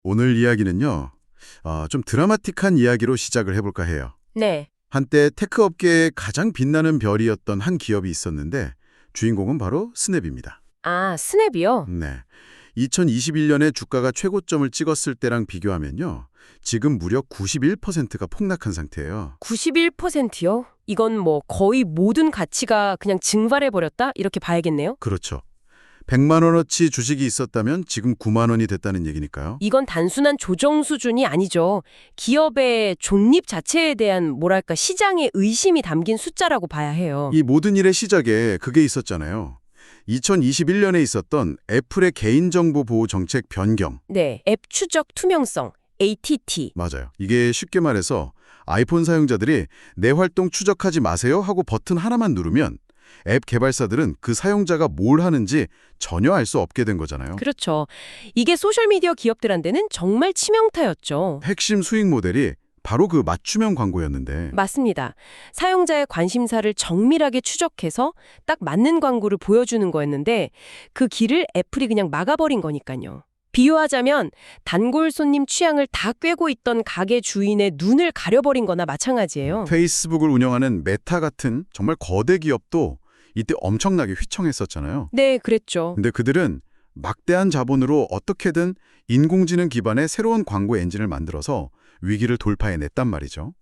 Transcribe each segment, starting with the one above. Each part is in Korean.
오늘 이야기는요, 좀 드라마틱한 이야기로 시작을 해볼까 해요. 네. 한때 테크 업계의 가장 빛나는 별이었던 한 기업이 있었는데 주인공은 바로 스냅입니다. 아, 스냅이요? 네. 2021년에 주가가 최고점을 찍었을 때랑 비교하면요. 지금 무려 91%가 폭락한 상태예요. 91%요? 이건 뭐 거의 모든 가치가 그냥 증발해버렸다? 이렇게 봐야겠네요? 그렇죠. 100만 원어치 주식이 있었다면 지금 9만 원이 됐다는 얘기니까요. 이건 단순한 조정 수준이 아니죠. 기업의 존립 자체에 대한 뭐랄까 시장의 의심이 담긴 숫자라고 봐야 해요. 이 모든 일의 시작에 그게 있었잖아요. 2021년에 있었던 애플의 개인정보 보호 정책 변경. 네, 앱 추적 투명성, ATT. 맞아요. 이게 쉽게 말해서 아이폰 사용자들이 내 활동 추적하지 마세요 하고 버튼 하나만 누르면 앱 개발사들은 그 사용자가 뭘 하는지 전혀 알 수 없게 된 거잖아요. 그렇죠. 이게 소셜미디어 기업들한테는 정말 치명타였죠. 핵심 수익 모델이 바로 그 맞춤형 광고였는데 맞습니다. 사용자의 관심사를 정밀하게 추적해서 딱 맞는 광고를 보여주는 거였는데 그 길을 애플이 그냥 막아버린 거니까요. 비유하자면 단골 손님 취향을 다 꿰고 있던 가게 주인의 눈을 가려버린 거나 마찬가지예요. 페이스북을 운영하는 메타 같은 정말 거대 기업도 이때 엄청나게 휘청했었잖아요. 네, 그랬죠. 근데 그들은 막대한 자본으로 어떻게든 인공지능 기반의 새로운 광고 엔진을 만들어서 위기를 돌파해냈단 말이죠.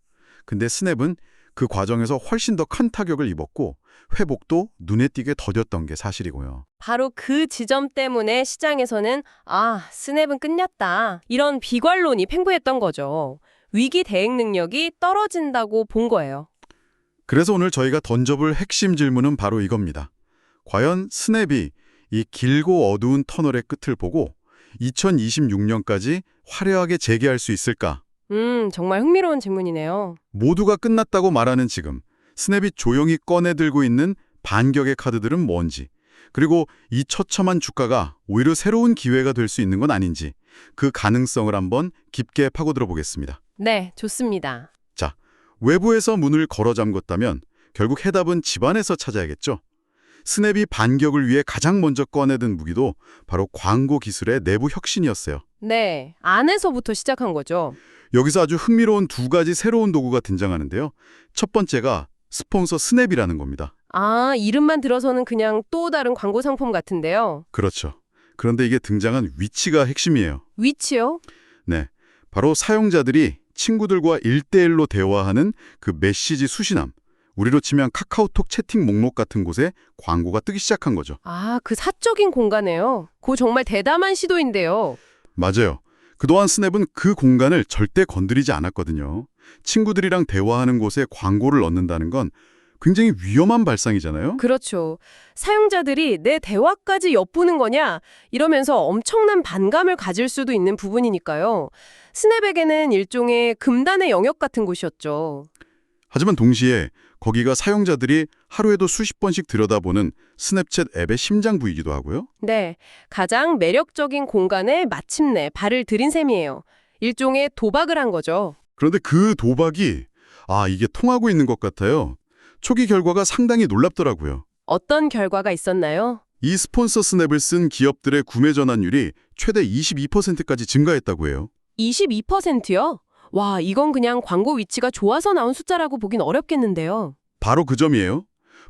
근데 스냅은 그 과정에서 훨씬 더 큰 타격을 입었고 회복도 눈에 띄게 더뎠던 게 사실이고요. 바로 그 지점 때문에 시장에서는 스냅은 끝났다. 이런 비관론이 팽배했던 거죠. 위기 대응 능력이 떨어진다고 본 거예요. 그래서 오늘 저희가 던져볼 핵심 질문은 바로 이겁니다. 과연 스냅이 이 길고 어두운 터널의 끝을 보고 2026년까지 화려하게 재개할 수 있을까? 정말 흥미로운 질문이네요. 모두가 끝났다고 말하는 지금 스냅이 조용히 꺼내들고 있는 반격의 카드들은 뭔지, 그리고 이 처참한 주가가 오히려 새로운 기회가 될 수 있는 건 아닌지 그 가능성을 한번 깊게 파고들어 보겠습니다. 네, 좋습니다. 자, 외부에서 문을 걸어 잠궜다면 결국 해답은 집안에서 찾아야겠죠. 스냅이 반격을 위해 가장 먼저 꺼내든 무기도 바로 광고 기술의 내부 혁신이었어요. 네, 안에서부터 시작한 거죠. 여기서 아주 흥미로운 두 가지 새로운 도구가 등장하는데요. 첫 번째가 스폰서 스냅이라는 겁니다. 이름만 들어서는 그냥 또 다른 광고 상품 같은데요. 그렇죠. 그런데 이게 등장한 위치가 핵심이에요. 위치요? 네, 바로 사용자들이 친구들과 1대1로 대화하는 그 메시지 수신함, 우리로 치면 카카오톡 채팅 목록 같은 곳에 광고가 뜨기 시작한 거죠. 그 사적인 공간에요. 그거 정말 대담한 시도인데요. 맞아요. 그동안 스냅은 그 공간을 절대 건드리지 않았거든요. 친구들이랑 대화하는 곳에 광고를 넣는다는 건 굉장히 위험한 발상이잖아요. 그렇죠. 사용자들이 내 대화까지 엿보는 거냐? 이러면서 엄청난 반감을 가질 수도 있는 부분이니까요. 스냅에게는 일종의 금단의 영역 같은 곳이었죠. 하지만 동시에 거기가 사용자들이 하루에도 수십 번씩 들여다보는 스냅챗 앱의 심장 부이기도 하고요. 네, 가장 매력적인 공간에 마침내 발을 들인 셈이에요. 일종의 도박을 한 거죠. 그런데 그 도박이 이게 통하고 있는 것 같아요. 초기 결과가 상당히 놀랍더라고요. 어떤 결과가 있었나요? 이 스폰서 스냅을 쓴 기업들의 구매 전환율이 최대 22%까지 증가했다고 해요. 22%요? 와, 이건 그냥 광고 위치가 좋아서 나온 숫자라고 보긴 어렵겠는데요. 바로 그 점이에요.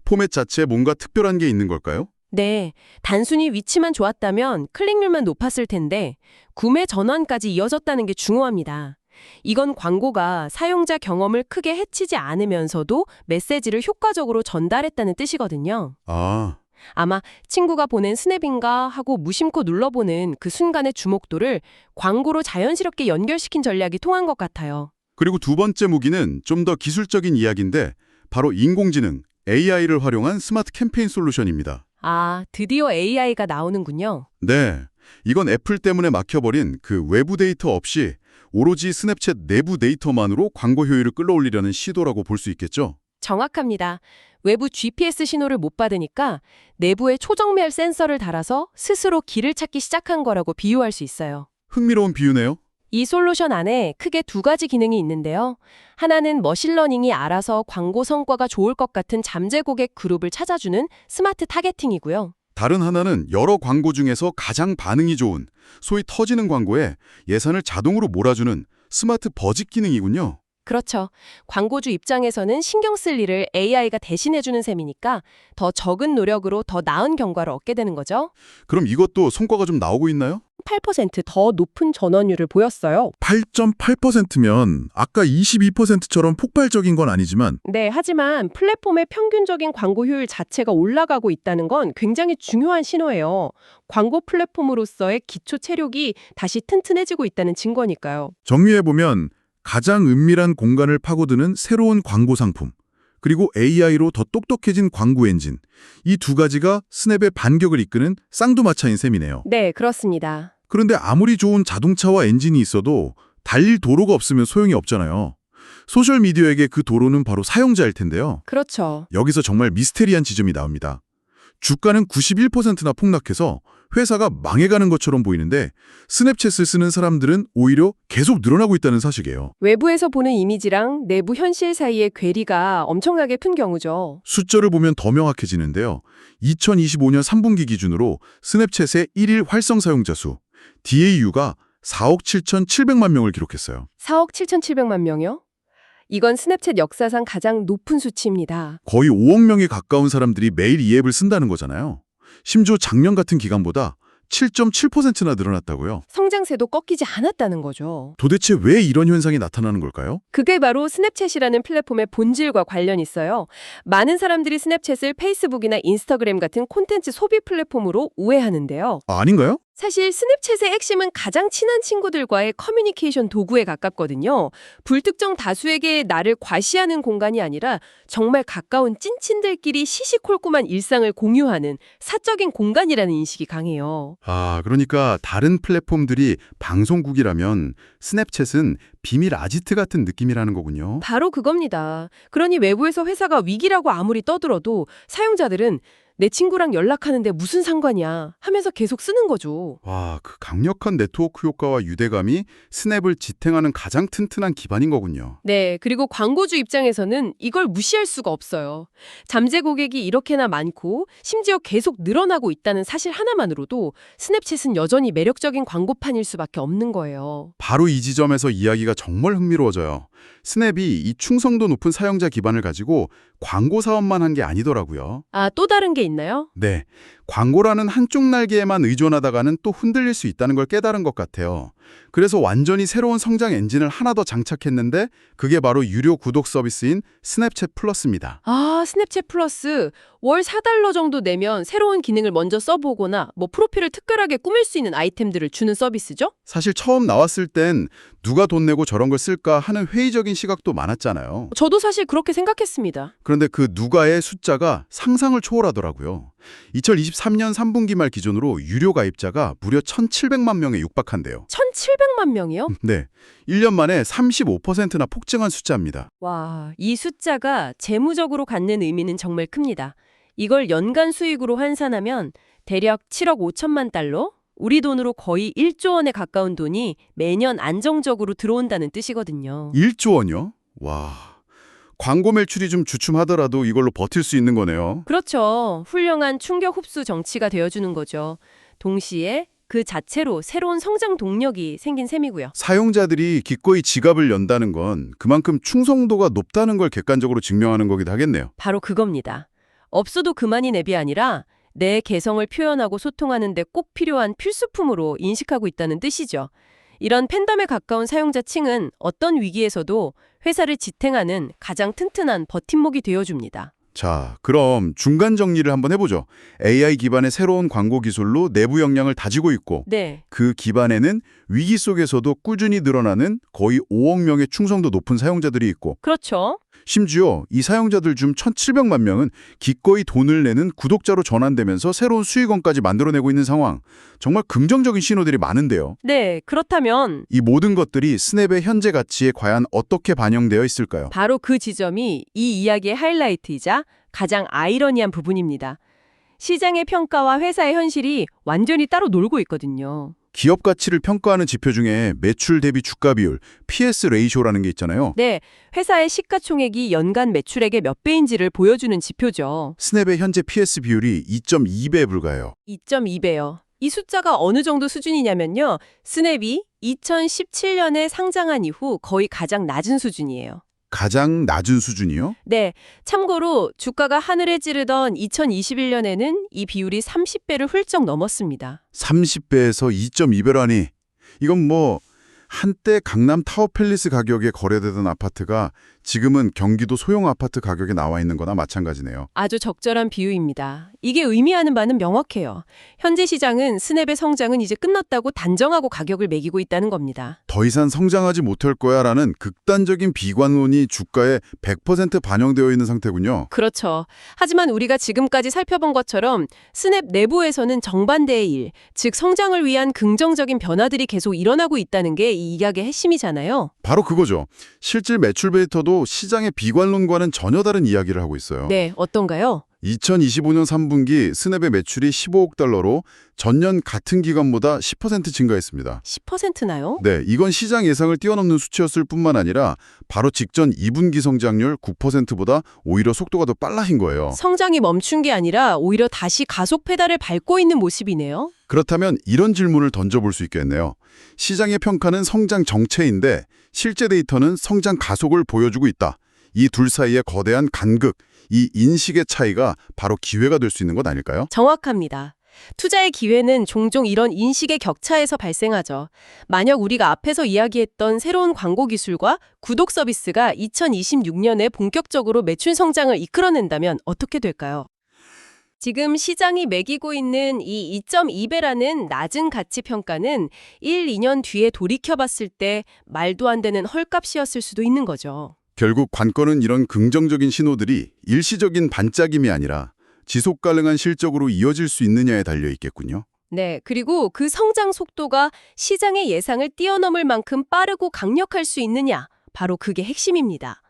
포맷 자체에 뭔가 특별한 게 있는 걸까요? 네, 단순히 위치만 좋았다면 클릭률만 높았을 텐데 구매 전환까지 이어졌다는 게 중요합니다. 이건 광고가 사용자 경험을 크게 해치지 않으면서도 메시지를 효과적으로 전달했다는 뜻이거든요. 아마 친구가 보낸 스냅인가 하고 무심코 눌러보는 그 순간의 주목도를 광고로 자연스럽게 연결시킨 전략이 통한 것 같아요. 그리고 두 번째 무기는 좀 더 기술적인 이야기인데 바로 인공지능, AI를 활용한 스마트 캠페인 솔루션입니다. 드디어 AI가 나오는군요. 네, 이건 애플 때문에 막혀버린 그 외부 데이터 없이 오로지 스냅챗 내부 데이터만으로 광고 효율을 끌어올리려는 시도라고 볼 수 있겠죠. 정확합니다. 외부 GPS 신호를 못 받으니까 내부에 초정밀 센서를 달아서 스스로 길을 찾기 시작한 거라고 비유할 수 있어요. 흥미로운 비유네요. 이 솔루션 안에 크게 두 가지 기능이 있는데요. 하나는 머신러닝이 알아서 광고 성과가 좋을 것 같은 잠재 고객 그룹을 찾아주는 스마트 타겟팅이고요. 다른 하나는 여러 광고 중에서 가장 반응이 좋은, 소위 터지는 광고에 예산을 자동으로 몰아주는 스마트 버짓 기능이군요. 그렇죠. 광고주 입장에서는 신경 쓸 일을 AI가 대신해주는 셈이니까 더 적은 노력으로 더 나은 결과를 얻게 되는 거죠. 그럼 이것도 성과가 좀 나오고 있나요? 8%더 높은 전원율을 보였어요. 8.8%면 아까 22%처럼 폭발적인 건 아니지만 네, 하지만 플랫폼의 평균적인 광고 효율 자체가 올라가고 있다는 건 굉장히 중요한 신호예요. 광고 플랫폼으로서의 기초 체력이 다시 튼튼해지고 있다는 증거니까요. 정리해보면 가장 은밀한 공간을 파고드는 새로운 광고 상품, 그리고 AI로 더 똑똑해진 광고 엔진, 이 두 가지가 스냅의 반격을 이끄는 쌍두마차인 셈이네요. 네, 그렇습니다. 그런데 아무리 좋은 자동차와 엔진이 있어도 달릴 도로가 없으면 소용이 없잖아요. 소셜미디어에게 그 도로는 바로 사용자일 텐데요. 그렇죠. 여기서 정말 미스테리한 지점이 나옵니다. 주가는 91%나 폭락해서 회사가 망해가는 것처럼 보이는데 스냅챗을 쓰는 사람들은 오히려 계속 늘어나고 있다는 사실이에요. 외부에서 보는 이미지랑 내부 현실 사이의 괴리가 엄청나게 큰 경우죠. 숫자를 보면 더 명확해지는데요. 2025년 3분기 기준으로 스냅챗의 1일 활성 사용자 수, DAU가 4억 7,700만 명을 기록했어요. 4억 7,700만 명이요? 이건 스냅챗 역사상 가장 높은 수치입니다. 거의 5억 명에 가까운 사람들이 매일 이 앱을 쓴다는 거잖아요. 심지어 작년 같은 기간보다 7.7%나 늘어났다고요. 성장세도 꺾이지 않았다는 거죠. 도대체 왜 이런 현상이 나타나는 걸까요? 그게 바로 스냅챗이라는 플랫폼의 본질과 관련이 있어요. 많은 사람들이 스냅챗을 페이스북이나 인스타그램 같은 콘텐츠 소비 플랫폼으로 우회하는데요. 아닌가요? 사실 스냅챗의 핵심은 가장 친한 친구들과의 커뮤니케이션 도구에 가깝거든요. 불특정 다수에게 나를 과시하는 공간이 아니라 정말 가까운 찐친들끼리 시시콜콜한 일상을 공유하는 사적인 공간이라는 인식이 강해요. 아, 그러니까 다른 플랫폼들이 방송국이라면 스냅챗은 비밀 아지트 같은 느낌이라는 거군요. 바로 그겁니다. 그러니 외부에서 회사가 위기라고 아무리 떠들어도 사용자들은 내 친구랑 연락하는데 무슨 상관이야 하면서 계속 쓰는 거죠. 와, 그 강력한 네트워크 효과와 유대감이 스냅을 지탱하는 가장 튼튼한 기반인 거군요. 네, 그리고 광고주 입장에서는 이걸 무시할 수가 없어요. 잠재 고객이 이렇게나 많고 심지어 계속 늘어나고 있다는 사실 하나만으로도 스냅챗은 여전히 매력적인 광고판일 수밖에 없는 거예요. 바로 이 지점에서 이야기가 정말 흥미로워져요. 스냅이 이 충성도 높은 사용자 기반을 가지고 광고 사업만 한 게 아니더라고요. 아, 또 다른 게 있나요? 네, 광고라는 한쪽 날개에만 의존하다가는 또 흔들릴 수 있다는 걸 깨달은 것 같아요. 그래서 완전히 새로운 성장 엔진을 하나 더 장착했는데 그게 바로 유료 구독 서비스인 스냅챗 플러스입니다. 아, 스냅챗 플러스 월 4달러 정도 내면 새로운 기능을 먼저 써보거나 프로필을 특별하게 꾸밀 수 있는 아이템들을 주는 서비스죠? 사실 처음 나왔을 땐 누가 돈 내고 저런 걸 쓸까 하는 회의적인 시각도 많았잖아요. 저도 사실 그렇게 생각했습니다. 그런데 그 누가의 숫자가 상상을 초월하더라고요. 2023년 3분기 말 기준으로 유료 가입자가 무려 1,700만 명에 육박한대요. 1,700만 명이요? 네, 1년 만에 35%나 폭증한 숫자입니다. 와, 이 숫자가 재무적으로 갖는 의미는 정말 큽니다. 이걸 연간 수익으로 환산하면 대략 7억 5천만 달러? 우리 돈으로 거의 1조 원에 가까운 돈이 매년 안정적으로 들어온다는 뜻이거든요. 1조 원이요? 와, 광고 매출이 좀 주춤하더라도 이걸로 버틸 수 있는 거네요. 그렇죠. 훌륭한 충격 흡수 정치가 되어주는 거죠. 동시에 그 자체로 새로운 성장 동력이 생긴 셈이고요. 사용자들이 기꺼이 지갑을 연다는 건 그만큼 충성도가 높다는 걸 객관적으로 증명하는 거기도 하겠네요. 바로 그겁니다. 없어도 그만인 앱이 아니라 내 개성을 표현하고 소통하는 데 꼭 필요한 필수품으로 인식하고 있다는 뜻이죠. 이런 팬덤에 가까운 사용자층은 어떤 위기에서도 회사를 지탱하는 가장 튼튼한 버팀목이 되어줍니다. 자, 그럼 중간 정리를 한번 해보죠. AI 기반의 새로운 광고 기술로 내부 역량을 다지고 있고 네, 그 기반에는 위기 속에서도 꾸준히 늘어나는 거의 5억 명의 충성도 높은 사용자들이 있고 그렇죠. 심지어 이 사용자들 중 1,700만 명은 기꺼이 돈을 내는 구독자로 전환되면서 새로운 수익원까지 만들어내고 있는 상황. 정말 긍정적인 신호들이 많은데요. 네, 그렇다면 이 모든 것들이 스냅의 현재 가치에 과연 어떻게 반영되어 있을까요? 바로 그 지점이 이 이야기의 하이라이트이자 가장 아이러니한 부분입니다. 시장의 평가와 회사의 현실이 완전히 따로 놀고 있거든요. 기업 가치를 평가하는 지표 중에 매출 대비 주가 비율, PS 레이쇼라는 게 있잖아요. 네, 회사의 시가총액이 연간 매출액의 몇 배인지를 보여주는 지표죠. 스냅의 현재 PS 비율이 2.2배에 불과해요. 2.2배요. 이 숫자가 어느 정도 수준이냐면요. 스냅이 2017년에 상장한 이후 거의 가장 낮은 수준이에요. 가장 낮은 수준이요? 네, 참고로 주가가 하늘에 찌르던 2021년에는 이 비율이 30배를 훌쩍 넘었습니다. 30배에서 2.2배라니. 이건 뭐 한때 강남 타워팰리스 가격에 거래되던 아파트가 지금은 경기도 소형 아파트 가격에 나와 있는 거나 마찬가지네요. 아주 적절한 비유입니다. 이게 의미하는 바는 명확해요. 현재 시장은 스냅의 성장은 이제 끝났다고 단정하고 가격을 매기고 있다는 겁니다. 더 이상 성장하지 못할 거야라는 극단적인 비관론이 주가에 100% 반영되어 있는 상태군요. 그렇죠. 하지만 우리가 지금까지 살펴본 것처럼 스냅 내부에서는 정반대의 일, 즉 성장을 위한 긍정적인 변화들이 계속 일어나고 있다는 게 이 이야기의 핵심이잖아요. 바로 그거죠. 실질 매출 데이터도 시장의 비관론과는 전혀 다른 이야기를 하고 있어요. 네, 어떤가요? 2025년 3분기 스냅의 매출이 15억 달러로 전년 같은 기간보다 10% 증가했습니다. 10%나요? 네, 이건 시장 예상을 뛰어넘는 수치였을 뿐만 아니라 바로 직전 2분기 성장률 9%보다 오히려 속도가 더 빨라진 거예요. 성장이 멈춘 게 아니라 오히려 다시 가속 페달을 밟고 있는 모습이네요. 그렇다면 이런 질문을 던져볼 수 있겠네요. 시장의 평가는 성장 정체인데 실제 데이터는 성장 가속을 보여주고 있다. 이 둘 사이의 거대한 간극, 이 인식의 차이가 바로 기회가 될 수 있는 것 아닐까요? 정확합니다. 투자의 기회는 종종 이런 인식의 격차에서 발생하죠. 만약 우리가 앞에서 이야기했던 새로운 광고 기술과 구독 서비스가 2026년에 본격적으로 매출 성장을 이끌어낸다면 어떻게 될까요? 지금 시장이 매기고 있는 이 2.2배라는 낮은 가치 평가는 1, 2년 뒤에 돌이켜봤을 때 말도 안 되는 헐값이었을 수도 있는 거죠. 결국 관건은 이런 긍정적인 신호들이 일시적인 반짝임이 아니라 지속 가능한 실적으로 이어질 수 있느냐에 달려 있겠군요. 네, 그리고 그 성장 속도가 시장의 예상을 뛰어넘을 만큼 빠르고 강력할 수 있느냐, 바로 그게 핵심입니다.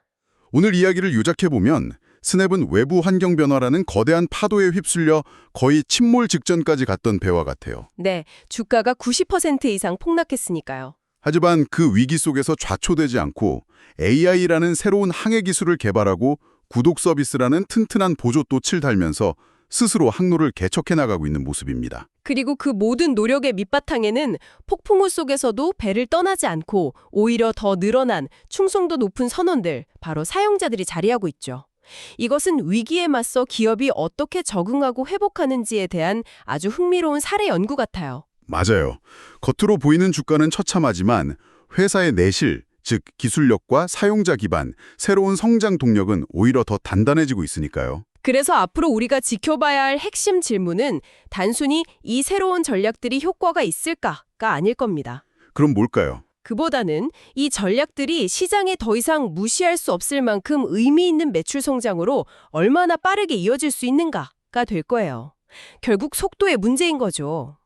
오늘 이야기를 요약해보면 스냅은 외부 환경 변화라는 거대한 파도에 휩쓸려 거의 침몰 직전까지 갔던 배와 같아요. 네, 주가가 90% 이상 폭락했으니까요. 하지만 그 위기 속에서 좌초되지 않고 AI라는 새로운 항해 기술을 개발하고 구독 서비스라는 튼튼한 보조또치를 달면서 스스로 항로를 개척해 나가고 있는 모습입니다. 그리고 그 모든 노력의 밑바탕에는 폭풍우 속에서도 배를 떠나지 않고 오히려 더 늘어난 충성도 높은 선원들, 바로 사용자들이 자리하고 있죠. 이것은 위기에 맞서 기업이 어떻게 적응하고 회복하는지에 대한 아주 흥미로운 사례 연구 같아요. 맞아요. 겉으로 보이는 주가는 처참하지만 회사의 내실, 즉 기술력과 사용자 기반, 새로운 성장 동력은 오히려 더 단단해지고 있으니까요. 그래서 앞으로 우리가 지켜봐야 할 핵심 질문은 단순히 이 새로운 전략들이 효과가 있을까가 아닐 겁니다. 그럼 뭘까요? 그보다는 이 전략들이 시장에 더 이상 무시할 수 없을 만큼 의미 있는 매출 성장으로 얼마나 빠르게 이어질 수 있는가가 될 거예요. 결국 속도의 문제인 거죠.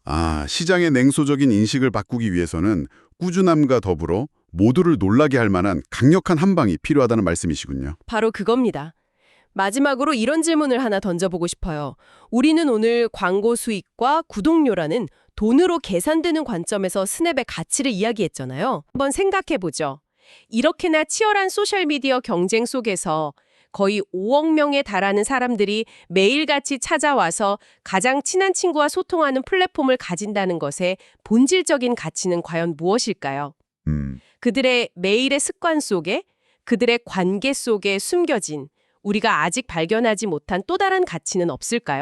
시장의 냉소적인 인식을 바꾸기 위해서는 꾸준함과 더불어 모두를 놀라게 할 만한 강력한 한 방이 필요하다는 말씀이시군요. 바로 그겁니다. 마지막으로 이런 질문을 하나 던져보고 싶어요. 우리는 오늘 광고 수익과 구독료라는 돈으로 계산되는 관점에서 스냅의 가치를 이야기했잖아요. 한번 생각해보죠. 이렇게나 치열한 소셜미디어 경쟁 속에서 거의 5억 명에 달하는 사람들이 매일같이 찾아와서 가장 친한 친구와 소통하는 플랫폼을 가진다는 것의 본질적인 가치는 과연 무엇일까요? 그들의 매일의 습관 속에, 그들의 관계 속에 숨겨진 우리가 아직 발견하지 못한 또 다른 가치는 없을까요?